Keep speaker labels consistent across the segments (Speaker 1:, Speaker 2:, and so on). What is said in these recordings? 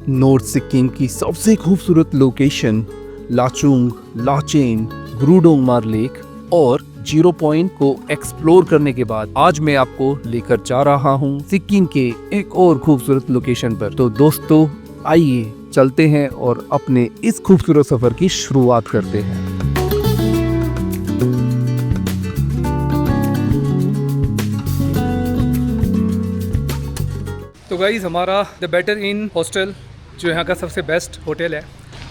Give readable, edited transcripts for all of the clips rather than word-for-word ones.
Speaker 1: North Sikkim की सबसे खूबसूरत लोकेशन लाचुंग, लाचेन, ग्रुडोंग मार लेक और जीरो पॉइंट को एक्सप्लोर करने के बाद आज मैं आपको लेकर जा रहा हूँ सिक्किम के एक और खूबसूरत लोकेशन पर। तो दोस्तों आइए चलते हैं और अपने इस खूबसूरत सफर की शुरुआत करते हैं।
Speaker 2: तो गाइस हमारा द बेटर इन हॉस्टल जो यहाँ का सबसे बेस्ट होटल है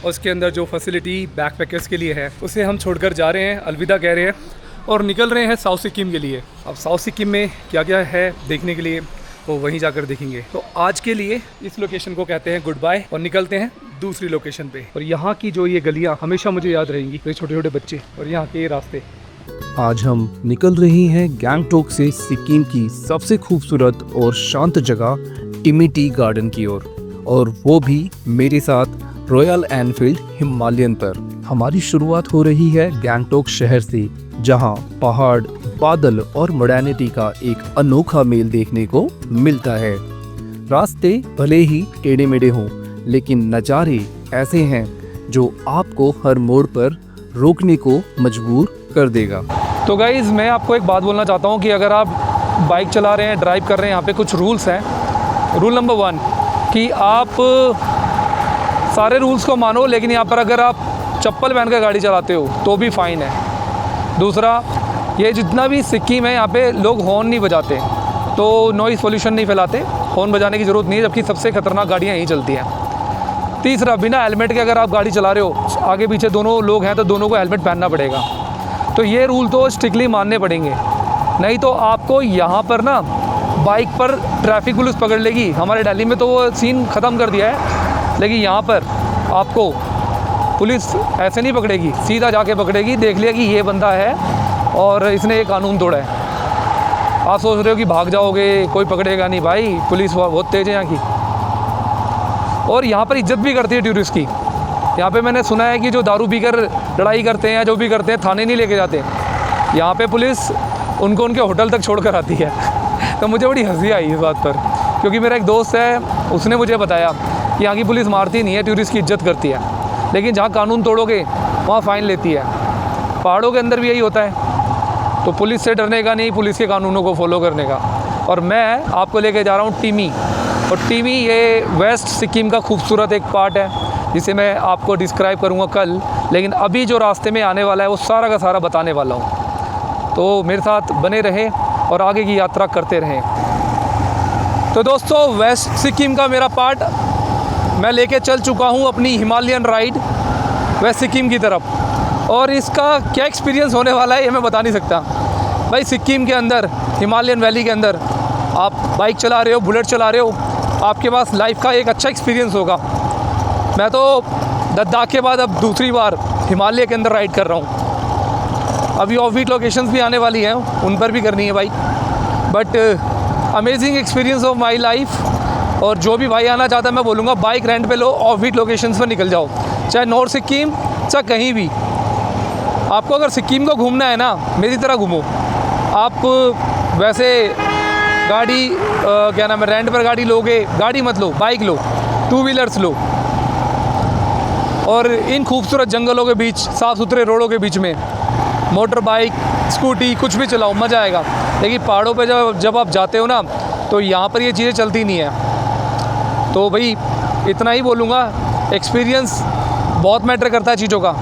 Speaker 2: और उसके अंदर जो फैसिलिटी बैकपैकर्स के लिए है उसे हम छोड़कर जा रहे हैं, अलविदा कह रहे हैं और निकल रहे हैं साउथ सिक्किम के लिए। अब साउथ सिक्किम में क्या क्या है देखने के लिए वो वहीं जाकर देखेंगे। तो आज के लिए इस लोकेशन को कहते हैं गुड बाय और निकलते हैं दूसरी लोकेशन पे। और यहाँ की जो ये गलियाँ हमेशा मुझे याद रहेंगी, तो छोटे छोटे बच्चे और यहाँ के ये रास्ते।
Speaker 1: आज हम निकल रहे हैं गैंगटोक से सिक्किम की सबसे खूबसूरत और शांत जगह टिमी टी गार्डन की ओर, और वो भी मेरे साथ रॉयल एनफील्ड हिमालयन पर। हमारी शुरुआत हो रही है गैंगटोक शहर से, जहां पहाड़, बादल और मॉडर्निटी का एक अनोखा मेल देखने को मिलता है। रास्ते भले ही टेढ़े मेढ़े हों, लेकिन नज़ारे ऐसे हैं जो आपको हर मोड़ पर रोकने को मजबूर कर देगा।
Speaker 2: तो गाइज़ मैं आपको एक बात बोलना चाहता हूँ कि अगर आप बाइक चला रहे हैं, ड्राइव कर रहे हैं, यहाँ पे कुछ रूल्स हैं। रूल नंबर 1 कि आप सारे रूल्स को मानो, लेकिन यहाँ पर अगर आप चप्पल पहन कर गाड़ी चलाते हो तो भी फ़ाइन है। दूसरा, ये जितना भी सिक्किम है यहाँ पे लोग हॉर्न नहीं बजाते, तो नॉइज़ पोल्यूशन नहीं फैलाते, हॉर्न बजाने की ज़रूरत नहीं है, जबकि सबसे ख़तरनाक गाड़ियाँ यहीं चलती हैं। तीसरा, बिना हेलमेट के अगर आप गाड़ी चला रहे हो, आगे पीछे दोनों लोग हैं तो दोनों को हेलमेट पहनना पड़ेगा। तो ये रूल तो स्ट्रिक्टली मानने पड़ेंगे, नहीं तो आपको यहाँ पर ना बाइक पर ट्रैफिक पुलिस पकड़ लेगी। हमारे दिल्ली में तो वो सीन ख़त्म कर दिया है, लेकिन यहाँ पर आपको पुलिस ऐसे नहीं पकड़ेगी, सीधा जाके पकड़ेगी, देख लिया कि ये बंदा है और इसने ये कानून तोड़ा है। आप सोच रहे हो कि भाग जाओगे, कोई पकड़ेगा नहीं, भाई पुलिस बहुत तेज़ है यहाँ की। और यहाँ पर इज्जत भी करती है टूरिस्ट की। यहाँ पे मैंने सुना है कि जो दारू पीकर लड़ाई करते हैं या जो भी करते हैं, थाने नहीं लेके जाते, यहाँ पे पुलिस उनको उनके होटल तक छोड़ कर आती है। तो मुझे बड़ी हंसी आई इस बात पर, क्योंकि मेरा एक दोस्त है, उसने मुझे बताया कि यहाँ की पुलिस मारती नहीं है, टूरिस्ट की इज्जत करती है, लेकिन जहाँ कानून तोड़ोगे वहाँ फ़ाइन लेती है। पहाड़ों के अंदर भी यही होता है, तो पुलिस से डरने का नहीं, पुलिस के कानूनों को फॉलो करने का। और मैं आपको लेके जा रहा हूँ टिमी, और टिमी ये वेस्ट सिक्किम का खूबसूरत एक पार्ट है जिसे मैं आपको डिस्क्राइब करूँगा कल, लेकिन अभी जो रास्ते में आने वाला है वो सारा का सारा बताने वाला हूँ। तो मेरे साथ बने रहें और आगे की यात्रा करते रहें। तो दोस्तों वेस्ट सिक्किम का मेरा पार्ट मैं लेके चल चुका हूँ अपनी हिमालयन राइड वेस्ट सिक्किम की तरफ, और इसका क्या एक्सपीरियंस होने वाला है ये मैं बता नहीं सकता। भाई सिक्किम के अंदर, हिमालयन वैली के अंदर आप बाइक चला रहे हो, बुलेट चला रहे हो, आपके पास लाइफ का एक अच्छा एक्सपीरियंस होगा। मैं तो लद्दाख के बाद अब दूसरी बार हिमालय के अंदर राइड कर रहा हूँ। अभी ऑफ बीट लोकेशंस भी आने वाली हैं, उन पर भी करनी है bike, but amazing experience of my life. और जो भी भाई आना चाहता है मैं बोलूँगा बाइक रेंट पे लो, ऑफ बीट लोकेशंस पर निकल जाओ, चाहे नॉर्थ सिक्किम चाहे कहीं भी। आपको अगर सिक्किम को घूमना है ना, मेरी तरह घूमो। आप वैसे गाड़ी क्या नाम है, रेंट पर गाड़ी लोगे, गाड़ी मत लो, बाइक लो, 2 व्हीलर्स लो, और इन खूबसूरत जंगलों के बीच, साफ़ सुथरे रोडों के बीच में मोटर बाइक, स्कूटी कुछ भी चलाओ, मज़ा आएगा। लेकिन पहाड़ों पे जब आप जाते हो ना, तो यहाँ पर ये चीज़ें चलती नहीं है। तो भाई इतना ही बोलूँगा, एक्सपीरियंस बहुत मैटर करता है चीज़ों का।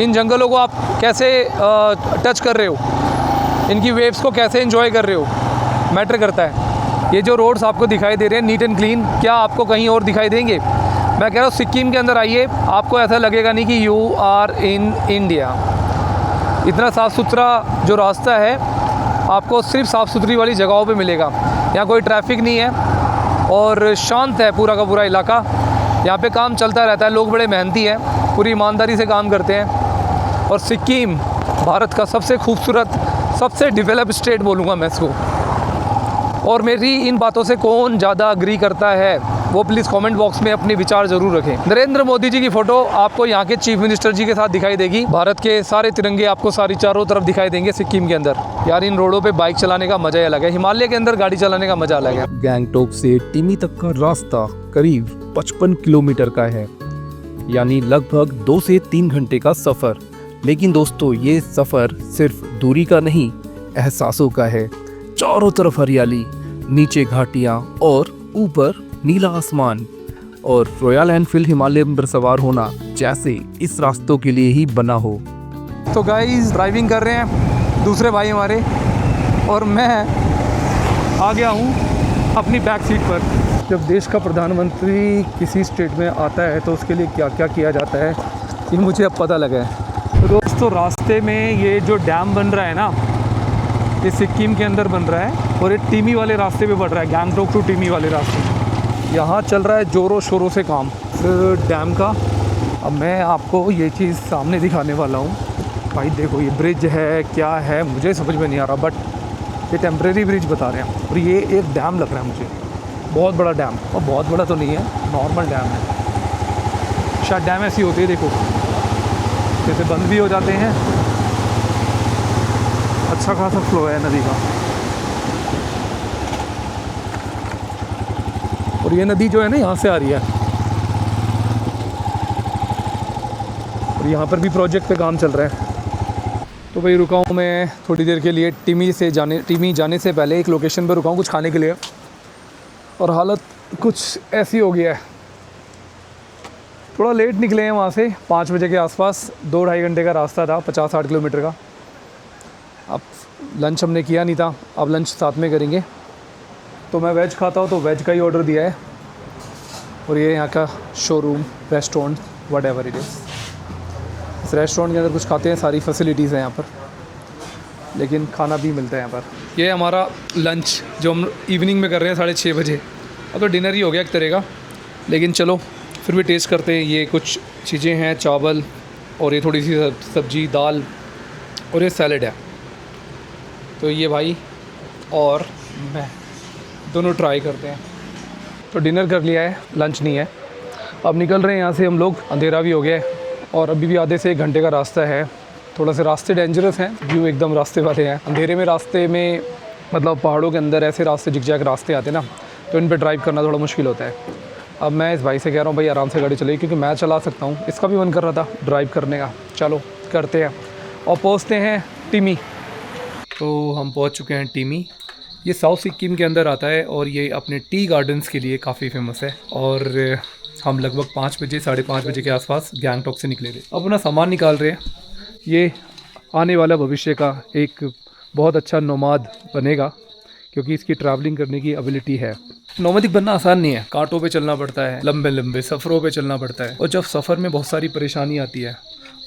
Speaker 2: इन जंगलों को आप कैसे टच कर रहे हो, इनकी वेव्स को कैसे एंजॉय कर रहे हो, मैटर करता है। ये जो रोड्स आपको दिखाई दे रहे हैं नीट एंड क्लीन, क्या आपको कहीं और दिखाई देंगे? मैं कह रहा हूँ सिक्किम के अंदर आइए, आपको ऐसा लगेगा नहीं कि यू आर इन इंडिया। इतना साफ़ सुथरा जो रास्ता है आपको सिर्फ साफ़ सुथरी वाली जगहों पे मिलेगा। यहाँ कोई ट्रैफिक नहीं है और शांत है पूरा का पूरा इलाका। यहाँ पे काम चलता रहता है, लोग बड़े मेहनती हैं, पूरी ईमानदारी से काम करते हैं। और सिक्किम भारत का सबसे खूबसूरत, सबसे डेवलप स्टेट बोलूँगा मैं इसको। और मेरी इन बातों से कौन ज़्यादा अग्री करता है वो प्लीज़ कमेंट बॉक्स में अपने विचार ज़रूर रखें। नरेंद्र मोदी जी की फ़ोटो आपको यहाँ के चीफ मिनिस्टर जी के साथ दिखाई देगी। भारत के सारे तिरंगे आपको सारी चारों तरफ दिखाई देंगे सिक्किम के अंदर। यार इन रोडों पे बाइक चलाने का मज़ा ही अलग है, हिमालय के अंदर गाड़ी चलाने का मज़ा अलग है।
Speaker 1: गैंगटोक से टिमी तक का रास्ता करीब 55 किलोमीटर का है, यानी लगभग 2 से 3 घंटे का सफ़र। लेकिन दोस्तों ये सफ़र सिर्फ दूरी का नहीं, एहसासों का है। चारों तरफ हरियाली, नीचे घाटियाँ और ऊपर नीला आसमान। और रॉयल एनफील्ड हिमालयन पर सवार होना जैसे इस रास्तों के लिए ही बना हो।
Speaker 2: तो गाइस ड्राइविंग कर रहे हैं दूसरे भाई हमारे, और मैं आ गया हूँ अपनी बैक सीट पर। जब देश का प्रधानमंत्री किसी स्टेट में आता है तो उसके लिए क्या क्या किया जाता है ये मुझे अब पता लगा है। तो दोस्तों रास्ते में ये जो डैम बन रहा है ना, ये सिक्किम के अंदर बन रहा है और ये टीमी वाले रास्ते पे बढ़ रहा है, गैंगटोक टू टीमी वाले रास्ते। यहाँ चल रहा है ज़ोरों शोरों से काम डैम का। अब मैं आपको ये चीज़ सामने दिखाने वाला हूँ। भाई देखो ये ब्रिज है क्या है मुझे समझ में नहीं आ रहा, बट ये टेम्प्रेरी ब्रिज बता रहे हैं। और ये एक डैम लग रहा है मुझे, बहुत बड़ा डैम। और बहुत बड़ा तो नहीं है, नॉर्मल डैम है। शायद डैम ऐसी होती है, देखो जैसे बंद भी हो जाते हैं। अच्छा खासा फ्लो है नदी का। और ये नदी जो है ना यहाँ से आ रही है, और यहाँ पर भी प्रोजेक्ट पे काम चल रहा है। तो भाई रुका हूँ मैं थोड़ी देर के लिए टीमी जाने से पहले एक लोकेशन पर रुका हूँ कुछ खाने के लिए, और हालत कुछ ऐसी हो गया है। थोड़ा लेट निकले हैं वहाँ से 5 बजे के आसपास। 2-2.5 घंटे का रास्ता था, 50-60 किलोमीटर का। अब लंच हमने किया नहीं था, अब लंच साथ में करेंगे। तो मैं वेज खाता हूँ तो वेज का ही ऑर्डर दिया है। और ये यहाँ का showroom, restaurant, whatever it is. इस रेस्टोरेंट के अंदर कुछ खाते हैं, सारी फैसिलिटीज़ हैं यहाँ पर, लेकिन खाना भी मिलता है यहाँ पर। ये हमारा लंच जो हम इवनिंग में कर रहे हैं 6:30 बजे। अब तो डिनर ही हो गया एक तरह का, लेकिन चलो फिर भी टेस्ट करते हैं। ये कुछ चीज़ें हैं, चावल और ये थोड़ी सी सब्जी, दाल और ये सैलड है। तो ये भाई और मैं दोनों ट्राई करते हैं। तो डिनर कर लिया है, लंच नहीं है। अब निकल रहे हैं यहाँ से हम लोग, अंधेरा भी हो गया है और अभी भी आधे से 1 घंटे का रास्ता है। थोड़ा से रास्ते डेंजरस हैं, व्यू एकदम रास्ते वाले हैं। अंधेरे में रास्ते में, मतलब पहाड़ों के अंदर ऐसे रास्ते जिगजैग रास्ते आते हैं ना, तो इन पर ड्राइव करना थोड़ा मुश्किल होता है। अब मैं इस भाई से कह रहा हूँ भाई आराम से गाड़ी चलाइए, क्योंकि मैं चला सकता हूँ। इसका भी मन कर रहा था ड्राइव करने का। चलो करते हैं और पहुँचते हैं टीमी। तो हम पहुँच चुके हैं टीमी। ये साउथ सिक्किम के अंदर आता है और ये अपने टी गार्डन्स के लिए काफ़ी फेमस है। और हम लगभग 5 बजे, 5:30 बजे के आसपास गैंगटॉक से निकले थे। अपना सामान निकाल रहे हैं। ये आने वाला भविष्य का एक बहुत अच्छा नोमाद बनेगा, क्योंकि इसकी ट्रैवलिंग करने की एबिलिटी है। नोमैडिक बनना आसान नहीं है, कांटों पे चलना पड़ता है, लंबे लंबे सफ़रों पे चलना पड़ता है। और जब सफ़र में बहुत सारी परेशानी आती है,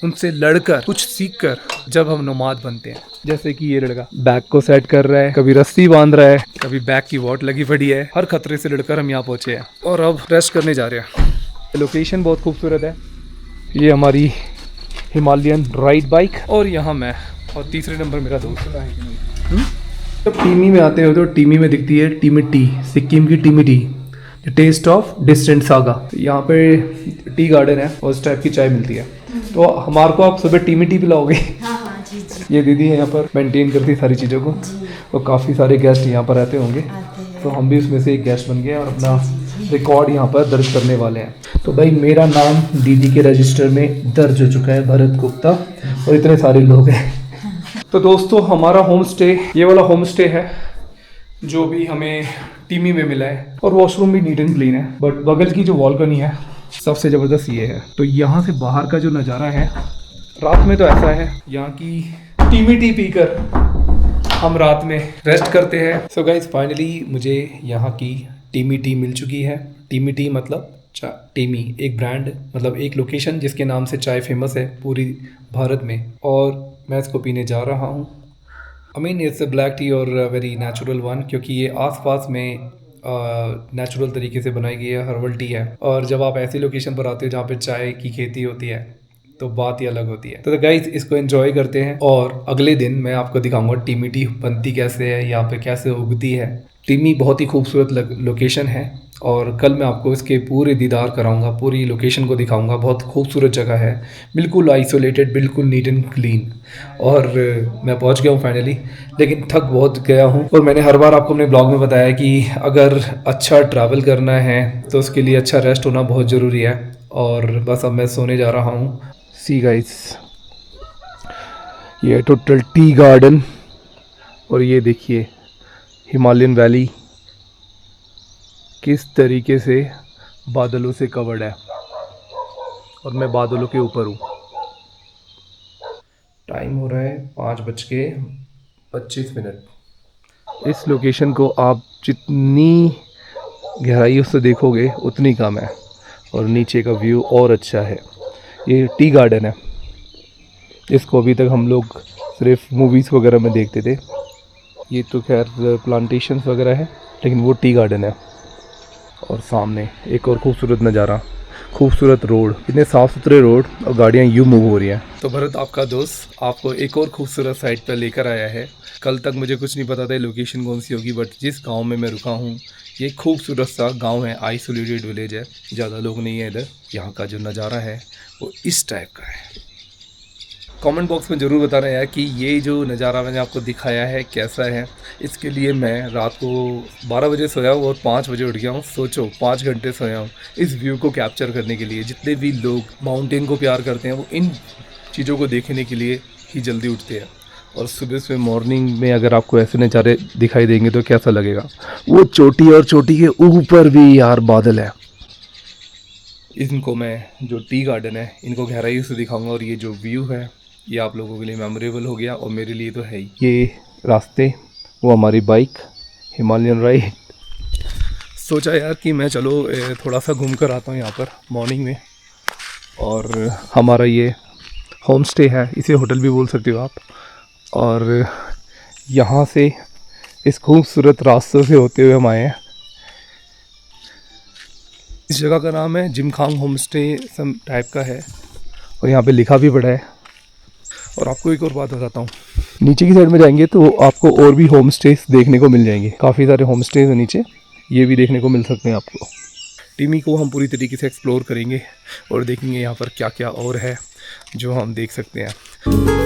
Speaker 2: उनसे लड़कर, कुछ सीखकर जब हम नोमाद बनते हैं। जैसे कि ये लड़का बैग को सेट कर रहा है, कभी रस्सी बांध रहा है, कभी बैग की वॉट लगी पड़ी है। हर खतरे से लड़कर हम यहाँ पहुँचे हैं और अब रेस्ट करने जा रहे हैं। लोकेशन बहुत खूबसूरत है। ये हमारी हिमालयन राइड बाइक, और यहाँ मैं, और तीसरे नंबर मेरा दोस्त। जब टीमी में आते हो तो टीमी में दिखती है टीमी टी, सिक्किम की Temi tea, the taste of distant saga. यहाँ पे टी गार्डन है और इस टाइप की चाय मिलती है। तो हमारे को आप सुबह टीमी टी पिलाओगे?
Speaker 3: हाँ, जी।
Speaker 2: ये दीदी है यहाँ पर मेंटेन करती है सारी चीज़ों को, और काफ़ी सारे गेस्ट यहाँ पर रहते होंगे, तो हम भी उसमें से एक गेस्ट बन गए और अपना रिकॉर्ड यहाँ पर दर्ज करने वाले हैं। तो भाई मेरा नाम दीदी के रजिस्टर में दर्ज हो चुका है, भरत गुप्ता, और इतने सारे लोग हैं। तो दोस्तों हमारा होम स्टे, ये वाला होम स्टे है जो भी हमें टीमी में मिला है, और वॉशरूम भी नीट एंड क्लीन है। बट बगल की जो बालकनी है सबसे ज़बरदस्त ये है। तो यहाँ से बाहर का जो नज़ारा है रात में तो ऐसा है, यहाँ की टीमी टी पीकर हम रात में रेस्ट करते हैं। सो गाइज फाइनली मुझे यहाँ की टीमी टी मिल चुकी है। टीमी टी मतलब टीमी एक ब्रांड, मतलब एक लोकेशन जिसके नाम से चाय फेमस है पूरी भारत में, और मैं इसको पीने जा रहा हूँ। I mean it's a black T और वेरी नेचुरल वन, क्योंकि ये आसपास में नेचुरल तरीके से बनाई गई है, हर्बल टी है। और जब आप ऐसी लोकेशन पर आते हो जहाँ पे चाय की खेती होती है तो बात ही अलग होती है। तो गाइस इसको एंजॉय करते हैं, और अगले दिन मैं आपको दिखाऊंगा टीमी टी बनती कैसे है, यहाँ पे कैसे उगती है। टीमी बहुत ही खूबसूरत लोकेशन है
Speaker 1: और कल मैं आपको इसके पूरे दीदार कराऊंगा, पूरी लोकेशन को दिखाऊंगा। बहुत खूबसूरत जगह है, बिल्कुल आइसोलेटेड, बिल्कुल नीट एंड क्लीन। और मैं पहुंच गया हूं फाइनली, लेकिन थक बहुत गया हूं। और मैंने हर बार आपको अपने ब्लॉग में बताया कि अगर अच्छा ट्रैवल करना है तो उसके लिए अच्छा रेस्ट होना बहुत ज़रूरी है। और बस अब मैं सोने जा रहा हूँ। सी गाइस, ये टोटल टी गार्डन, और ये देखिए हिमालयन वैली किस तरीके से बादलों से कवर्ड है, और मैं बादलों के ऊपर हूँ। टाइम हो रहा है 5:25। इस लोकेशन को आप जितनी गहराइयों से देखोगे उतनी कम है, और नीचे का व्यू और अच्छा है। ये टी गार्डन है, इसको अभी तक हम लोग सिर्फ मूवीज़ वगैरह में देखते थे। ये तो खैर प्लांटेशंस वगैरह है, लेकिन वो टी गार्डन है। और सामने एक और खूबसूरत नज़ारा, खूबसूरत रोड, इतने साफ़ सुथरे रोड, और गाड़ियाँ यूँ मूव हो रही हैं। तो भरत आपका दोस्त आपको एक और खूबसूरत साइट पर लेकर आया है। कल तक मुझे कुछ नहीं पता था लोकेशन कौन सी होगी, बट जिस गांव में मैं रुका हूँ ये खूबसूरत सा गांव है, आइसोलेटेड विलेज है, ज़्यादा लोग नहीं है इधर। यहाँ का जो नज़ारा है वो इस टाइप का है। कमेंट बॉक्स में ज़रूर बताना यार कि ये जो नज़ारा मैंने आपको दिखाया है कैसा है। इसके लिए मैं रात को 12 बजे सोया हूँ और 5 बजे उठ गया हूँ। सोचो 5 घंटे सोया हूँ इस व्यू को कैप्चर करने के लिए। जितने भी लोग माउंटेन को प्यार करते हैं वो इन चीज़ों को देखने के लिए ही जल्दी उठते हैं। और सुबह सुबह मॉर्निंग में अगर आपको ऐसे नज़ारे दिखाई देंगे तो कैसा लगेगा। वो चोटी, और चोटी के ऊपर भी यार बादल है। इनको मैं जो टी गार्डन है इनको गहराई से दिखाऊंगा, और ये जो व्यू है ये आप लोगों के लिए मेमोरेबल हो गया, और मेरे लिए तो है ही। ये रास्ते, वो हमारी बाइक हिमालयन राइड। सोचा यार कि मैं चलो थोड़ा सा घूम कर आता हूँ यहाँ पर मॉर्निंग में। और हमारा ये होम स्टे है, इसे होटल भी बोल सकते हो आप। और यहाँ से इस खूबसूरत रास्तों से होते हुए हम आए हैं। इस जगह का नाम है जिमखांग होम स्टे सम टाइप का है, और यहाँ पे लिखा भी पड़ा है। और आपको एक और बात बताता हूँ, नीचे की साइड में जाएंगे तो आपको और भी होम स्टेज देखने को मिल जाएंगे। काफ़ी सारे होम स्टेज हैं नीचे, ये भी देखने को मिल सकते हैं आपको। टिमी को हम पूरी तरीके से एक्सप्लोर करेंगे और देखेंगे यहाँ पर क्या क्या और है जो हम देख सकते हैं।